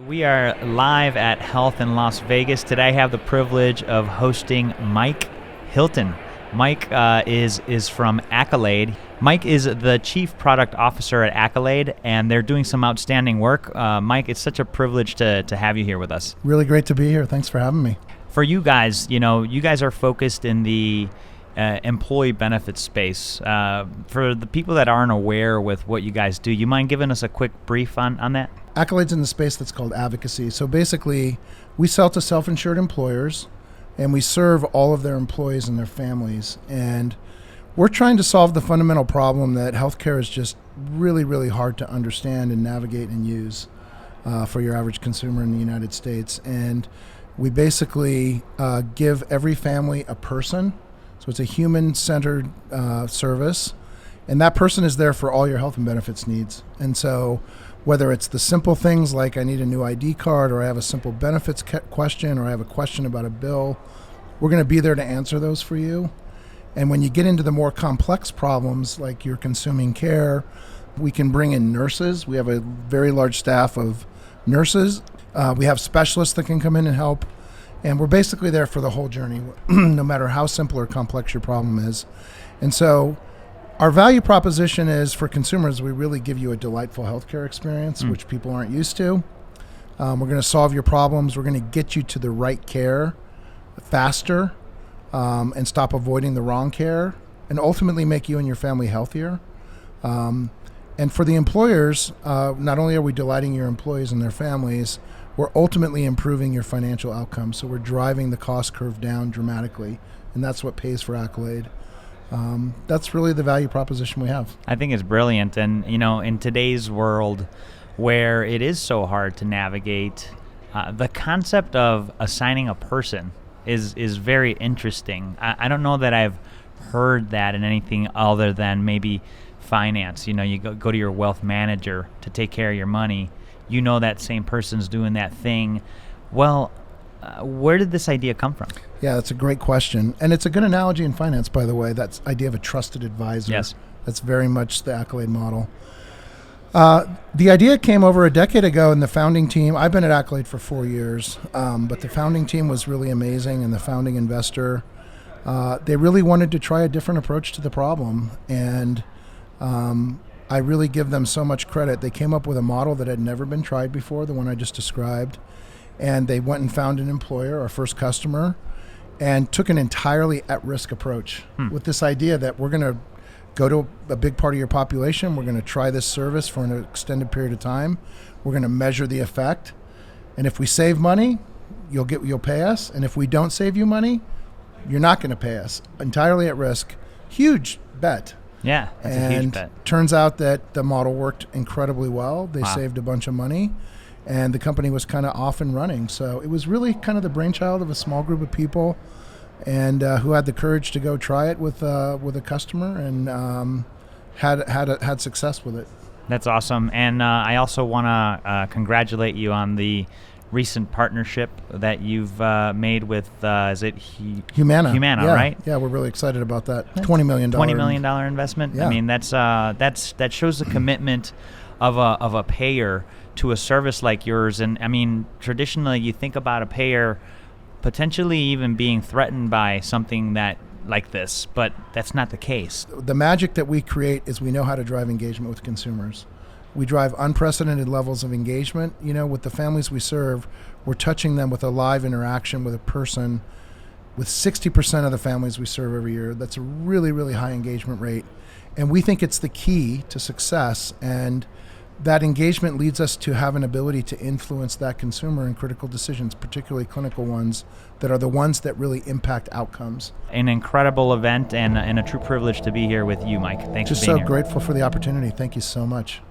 We are live at Health in Las Vegas. Today I have the privilege of hosting Mike Hilton. Mike is from Accolade. Mike is the Chief Product Officer at Accolade, and they're doing some outstanding work. Mike, it's such a privilege to have you here with us. Really great to be here. Thanks for having me. For you guys, you guys are focused in the employee benefits space. For the people that aren't aware with what you guys do, you mind giving us a quick brief on that? Accolade's in the space that's called advocacy. So basically, we sell to self-insured employers, and we serve all of their employees and their families. And we're trying to solve the fundamental problem that healthcare is just really, really hard to understand and navigate and use for your average consumer in the United States. And we basically give every family a person. So it's a human-centered service, and that person is there for all your health and benefits needs. And so whether it's the simple things like I need a new ID card, or I have a simple benefits question, or I have a question about a bill, we're going to be there to answer those for you. And when you get into the more complex problems like you're consuming care, we can bring in nurses. We have a very large staff of nurses. We have specialists that can come in and help. And we're basically there for the whole journey, no matter how simple or complex your problem is. And so our value proposition is, for consumers, we really give you a delightful healthcare experience, which people aren't used to. We're going to solve your problems. We're going to get you to the right care faster, and stop avoiding the wrong care, and ultimately make you and your family healthier. And for the employers, not only are we delighting your employees and their families, we're ultimately improving your financial outcomes. So we're driving the cost curve down dramatically, and that's what pays for Accolade. That's really the value proposition we have. I think it's brilliant. And, in today's world where it is so hard to navigate, the concept of assigning a person is very interesting. I don't know that I've heard that in anything other than maybe finance. You go to your wealth manager to take care of your money. That same person's doing that thing. Well, where did this idea come from? Yeah, that's a great question. And it's a good analogy in finance, by the way. That idea of a trusted advisor. Yes. That's very much the Accolade model. The idea came over a decade ago in the founding team. I've been at Accolade for 4 years, but the founding team was really amazing, and the founding investor, they really wanted to try a different approach to the problem. And I really give them so much credit. They came up with a model that had never been tried before, the one I just described. And they went and found an employer, our first customer, and took an entirely at-risk approach with this idea that we're going to go to a big part of your population. We're going to try this service for an extended period of time. We're going to measure the effect. And if we save money, you'll pay us. And if we don't save you money, you're not going to pay us. Entirely at risk. Huge bet. Yeah, that's a huge bet. And turns out that the model worked incredibly well. They saved a bunch of money, and the company was kind of off and running. So it was really kind of the brainchild of a small group of people, and who had the courage to go try it with a customer, and had success with it. That's awesome. And I also want to congratulate you on the recent partnership that you've made with, is it Humana? Humana, yeah, right? Yeah, we're really excited about that. $20 million. $20 million investment. Yeah. I mean, that shows the commitment of a payer to a service like yours. And I mean, traditionally, you think about a payer potentially even being threatened by something like this, but that's not the case. The magic that we create is we know how to drive engagement with consumers. We drive unprecedented levels of engagement. With the families we serve, we're touching them with a live interaction with a person. With 60% of the families we serve every year, that's a really, really high engagement rate. And we think it's the key to success. And that engagement leads us to have an ability to influence that consumer in critical decisions, particularly clinical ones, that are the ones that really impact outcomes. An incredible event, and a true privilege to be here with you, Mike. Thanks for being here. Just so grateful for the opportunity. Thank you so much.